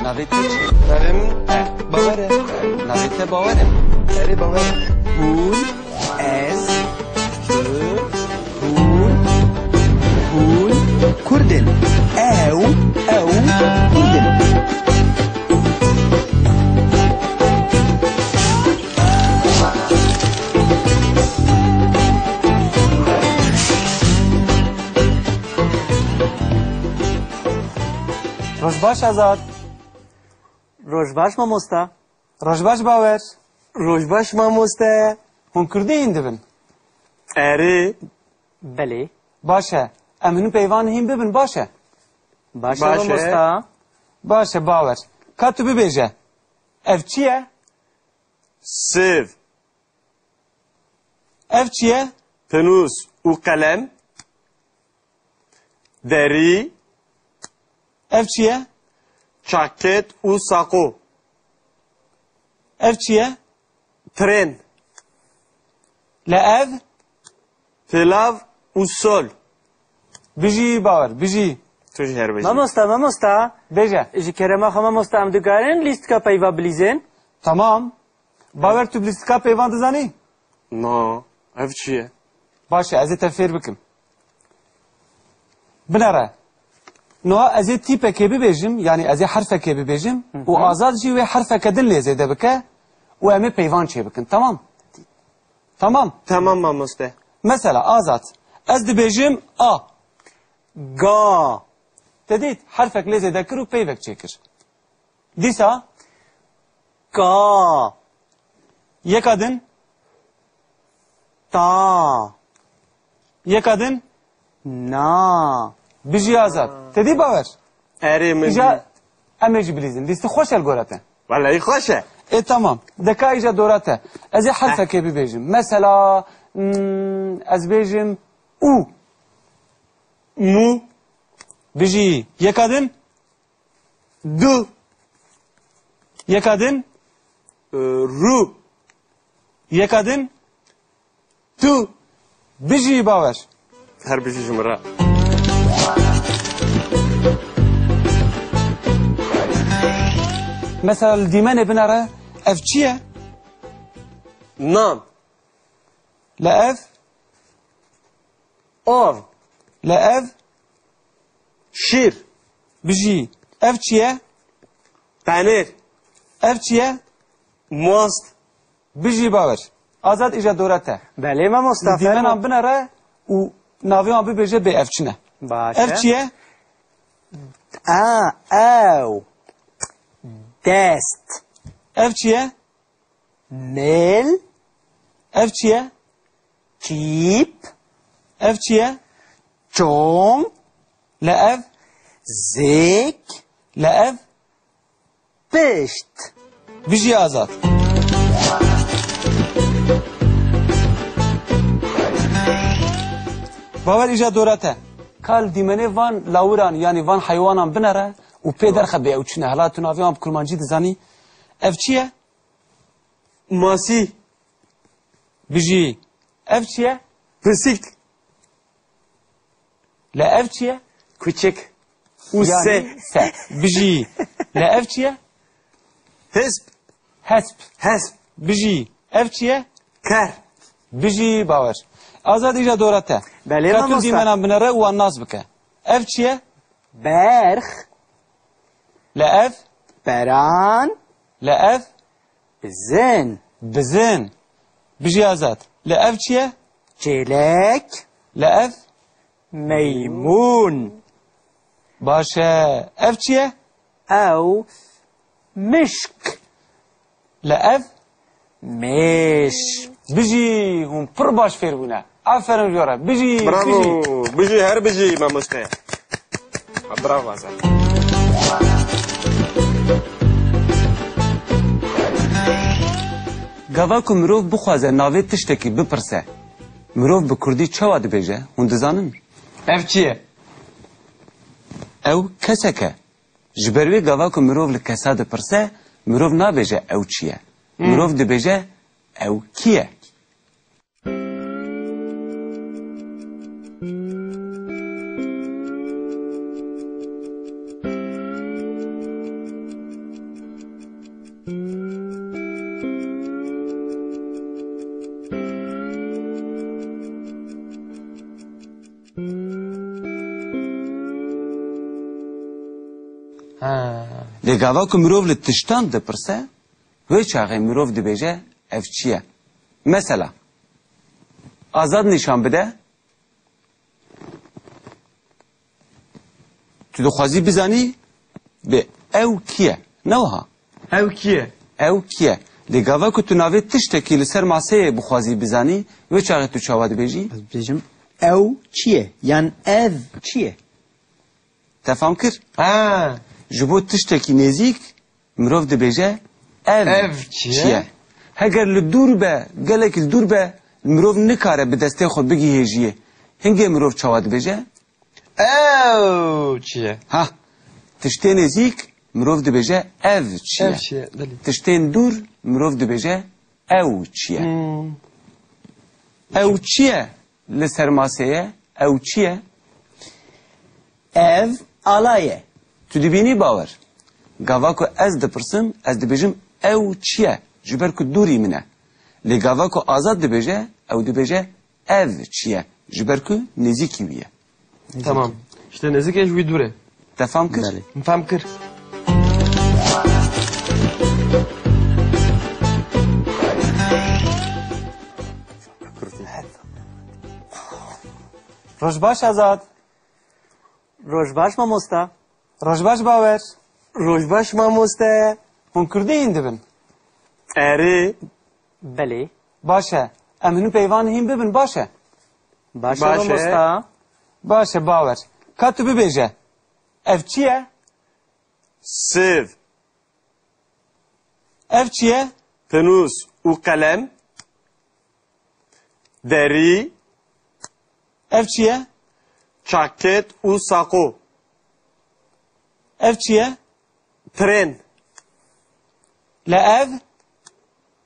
Navê te çi? Navê min Bawer e. Navê te bawer e. erê bawer e. Hûn, ez, tu, hûn, Kurdin. Ew, Kurdin. Rojbaş Azad. Rojbaş mamosta. Rojbaş Bawer. Rojbaş mamosta. Hûn Kurdî hîn dibin. Erê. Belê. Baş e. Em hûn peyvan hîn bibin baş e. Baş Baş e. mamosta. Baş e Bawer. Ka tu bibêje. Ev çi ye? Siv. Ev çi ye? Penûs û qelem. Derî. Ev çi ye? Çaket û saqo. Ev çi ye? Tren. Le ev? Pilav û sol. Bijî Bawer, bijî. Tu jî her bejî. Mamosta. Bêje. Ji kerema xwe mamosta em dikarin lîstika peyva bilîzin. Tamam. Bawer tu lîstika peyvan dizanî? No. Ev çi ye? Baş e. Ez ê te fêr bikim. Binare. Noha ez ê tîpekê bibêjim, yani ez ê herfekê bibêjim û Azad jî wê herfeke din lêzê de bike û em ê peyvan çê bikin. Tamam? Tamam. Tamam mamosta. Mesela Azad, ez dibêjim A. Ga. Te dît herfek lêzê de kir û peyvek çêkir. Dîsa Ga. yeka din, Ta. yeka din, Na. bijî Azad. Te dî Bawer? Erê min. İja em ê jî bilîzin. Dîstî xweş el gora te. Vallahi xweş e. Tamam. Deka îja dora te. Ez ê herfekê bibêjim. Mesela ez bêjim û. Mû. Bijî yeka din, Du. yeka din, Rû. yeka din, Tu. bijî Bawer. Her bejî ji min re. Mesela li dîmenê binare ev çi ye? Nan. Le ev, Av. le ev, Şîr. bijî ev çi ye? Penêr. Ev çi ye? Most. Bijî Bawer. Azad îja dora te. Belê mamosta. Li dîmenan binare û navê wan bibêje bê ev çi ne? Baş Ev çi ye? A. Ew. Dest. Ev çi ye? Mel. Ev çi ye? Çîp. Ev çi ye? Çom. Le ev, Zêk. le ev, Pişt. bijî Azad. Bawer îja dora te. Kal dîmenê van lawiran yani van heywanan binare û pê derxe bê ew çi ne. Hela tu navê wan bi kurmancî dizanî. Ev çi ye? Masî. Bijî ev çi ye? Pisik. Le ev çi ye? Küçük. Û se. Yani se. Bijî le ev çi ye? Hesp. Hesp. Hesp. Bijî ev çi ye? Ker. Bijî Bawer. Azad îja dora te. Belê Ka tu mamosta. dîmenan binare û wan nas bike. Ev çi ye? Berx. Le ev, Beran. le ev, Bizin. bizin. Bijî Azad. Le ev çi ye? Çelek. Le ev, Meymun. baş e. Ev çi ye? Ew. Mişk. Le ev, Meş. bijî hûn pir baş fêr bûne. Aferin jora. Bijî, Bravo. bijî. Bejî her bejî mamosta. Bravo Azad. Gava ku mirov bixwaze navê tiştekî bipirse, mirov bi Kurdî çawa dibêje? Hûn dizanin? Ev çi ye? Ew kesek e. Ji ber wê gava ku mirov li kesa dipirse, mirov nabêje ew çi ye. Mirov dibêje ew kî ye? Ha. Lê gava ku mirov li tiştan dipirse, wê çaxê mirov dibêje ev çi ye? Mesela, azad nîşan bide, tu dixwazî bizanî bi ew kî ye? Ne wiha? Ev kiye? Ew kî ye? Lê gava ku tu navê tiştekî li ser maseyê bixwazî bizanî, wê çaxê tu çawa dibêjî? Ez bêjim ew çi ye? Yan ev çi ye? Te fam kir? Ha. Ji bo tiştekî nêzik, mirov dibêje ev Ev çi ye? Heger li dûr be, gelekî li dûr be, mirov nikare bi destê xwe bigihêjiye. Hingê mirov çawa dibêje? Ev çiye? Ha, tiştê nêzik, mirov dibêje ev çi ye? Ev çiye? Belli. Tiştên dûr, mirov dibêje ew çi ye? Ew çi ye li ser maseyê? Ew çi ye? Ev ala ye. Tu dibînî bawer. Gava ku ez dipirsim, ez dibêjim ew çi ye? Ji ber ku dûrî min e. Lê gava ku azad dibêje, ew dibêje ev çi ye? Ji ber ku nêzîkî wî ye. Tamam. İşte nezik eş vi dure. Te fam kir? Belê. Fem kir. Rojbaş azad. Rojbaş mamosta. Rojbaş bawer. Rojbaş mamoste. Hûn Kurdî yîn dibin. Eri. Belê. Baş e. Em hûn peyvan hîn bibin baş e. Baş Baş e. mamosta. Baş e bawer. Ka tu bibêje. Ev çi ye? Siv. Ev çi ye? Penus u kalem. Deri. Ev çi ye? Çaket u sako. Ev çi ye? Tren. Le ev?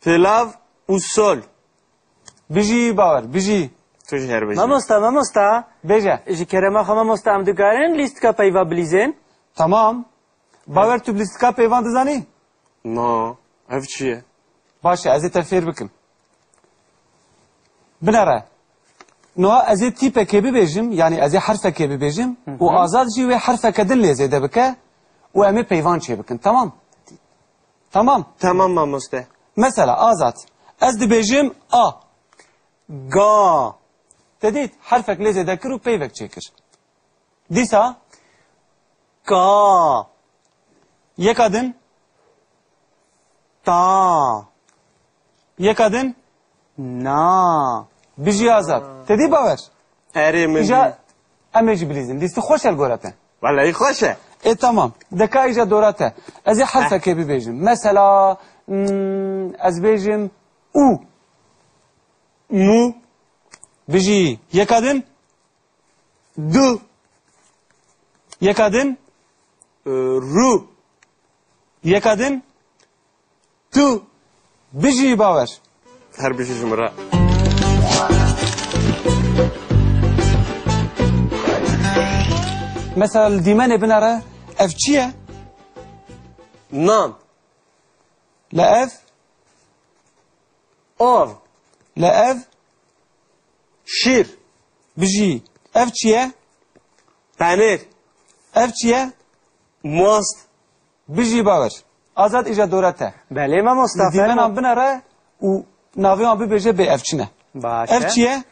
Pilav u sol. Bijî bawer, bijî. Tu ji her bejî. Mamosta. Bêje. Ji kerema xwe mamosta em dikarin lîstka peyva bilîzin? Tamam. Bawer tu listka peyvan dizanî? No. Ev çiye? Baş e, ez ê te fêr bikim. Binare. Niha ez ê tîpekê bibêjim, yani ez ê herfekê bibêjim, û azad jî wê herfeke din lê zêde bike, û em ê peyvan çê bikin, tamam? Tamam. Tamam mamoste. Mesela azad. Ez dibêjim A. Ga. Te dît herfek lê zêde kir û peyvek çêkir. Dîsa Ka. yeka din, Ta. yeka din, Na. bijî azad. Te dî bawer. Eri min. İja em ê jî bilîzin. Dîstî xweş el gora te. Vallahi hoş e. Tamam. Deka îja dora te. Ez ê herfekê bibêjim. Mesela ez bêjim û. Mu. Bijî yeka din, Du. yeka din, Ru. yeka din, Tu. bijî bawer. Her bir şey jimra. Mesela li dîmenê binare ev çi ye? Nan. Le ev, Av. le ev, Şir. bijî ev çi ye? Penir. Ev çi ye? Most. Bijî bawer. Azad îja dora te. Belê mamosta. Li dîmenan binare û navê wan bibêje bê ev çi ne? Baş Ev çi ye?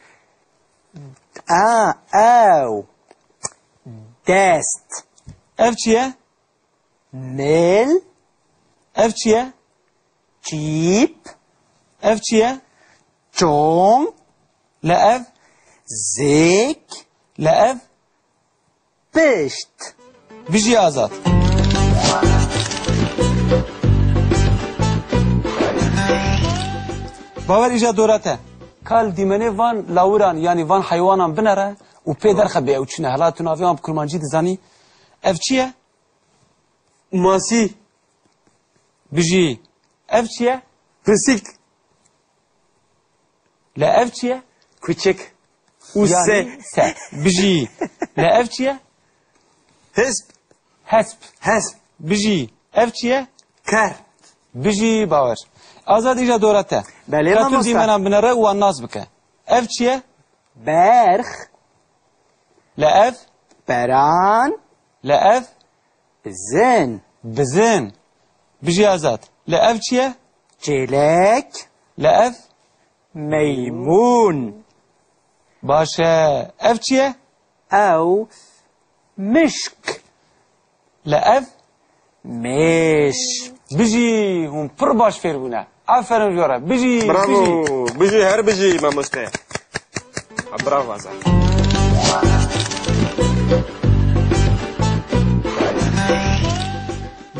A. Ew. Dest. Ev çi ye? Mil. Ev çi ye? Çip. Ev çi ye? Çom. Le ev, Zik. le ev, Pişt. bijî azad. Bawer îja dora te. Kal dîmenê van lawiran yani van heywanan binere û pê derxe bê ew çûne. Hela tu navê wan bi kurmancî dizanî. Ev çi ye? Masi. Bijî. Ev çi ye? Pisik. Le ev çi ye? Küçük. Use. Yani se. Bijî. Le ev çi ye? Hesp. Hesp. Hesp. Bijî. Ev çi ye? Kar. Bijî bawer. Azad îja dora te. Belê Ka tu mamosta. dîmenan binere û wan nas bike. Ev çi ye? Berx. Le ev, Beran. le ev, Zin. Bizin. Biji azad. Le ev çiye? Çelek. Le ev? Meymun. Başe. Ev çiye? Ev mişk. Le ev? Meş. Biji. Hum pır baş fer buna. Aferin jora. Biji. Bravo. Biji. Biji her biji mamoste. Bravo Azat.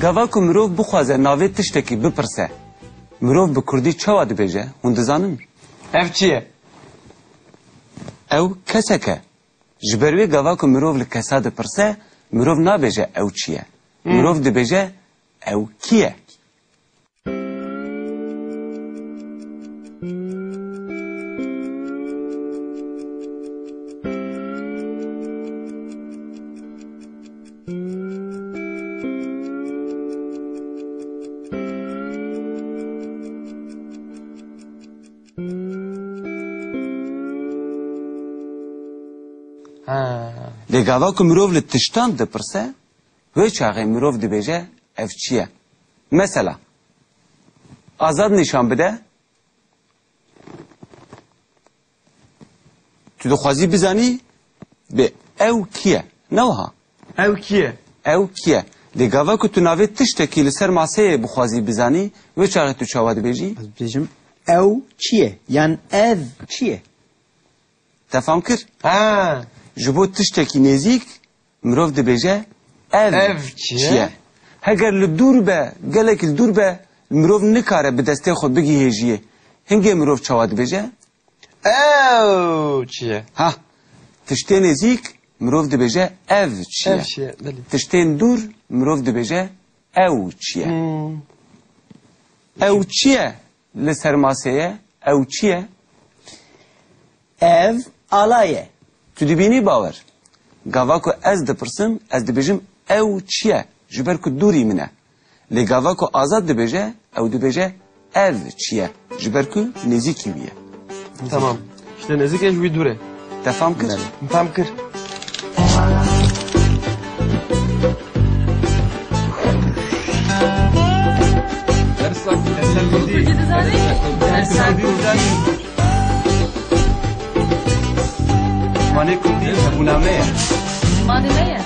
Gava ku mirov bixwaze navê tiştekî bipirse, mirov bi Kurdî çawa dibêje, hûn dizanin? Ev çiye? Ew kesek e. Ji ber wê gava ku mirov li kesa dipirse, mirov nabêje ew çi ye. Mirov dibêje ew kî ye? Lê gava ku mirov li tiştan dipirse, wê çaxê mirov dibêje ev çi ye? Mesela, azad nîşan bide, tu dixwazî bizanî bê ew kî ye? Ne wiha? Ev kiye? Ew kî ye? Lê gava ku tu navê tiştekî li ser maseyê bixwazî bizanî, wê çaxê tu çawa dibêjî? Ez dibêjim ew çi ye yan ev çi ye. Te fam kir? Ha. Ji bo tiştekî nêzik, mirov dibêje ev çi ye? Heger li dûr be, gelekî li dûr be, mirov nikare bi destê xwe bigihêjiye. Hingê mirov çawa dibêje? Ev çiye? Ha, tiştê nêzik, mirov dibêje ev çi ye. Ev çiye. Belli. Tiştên dûr, mirov dibêje ew çi ye. Ew çi ye li ser maseyê? Ew çi ye? Ev ala ye. Tu dibînî bawer. Gava ku ez dipirsim, ez dibêjim ew çi ye? Ji ber ku dûrî min e. Lê gava ku azad dibêje, ew dibêje ev çi ye? Ji ber ku nêzîkî wî ye. Tamam. İşte nezik eş bir dure. Te fam kir? Tam kır. Mane Kurdî hebûname ye. Maneveye.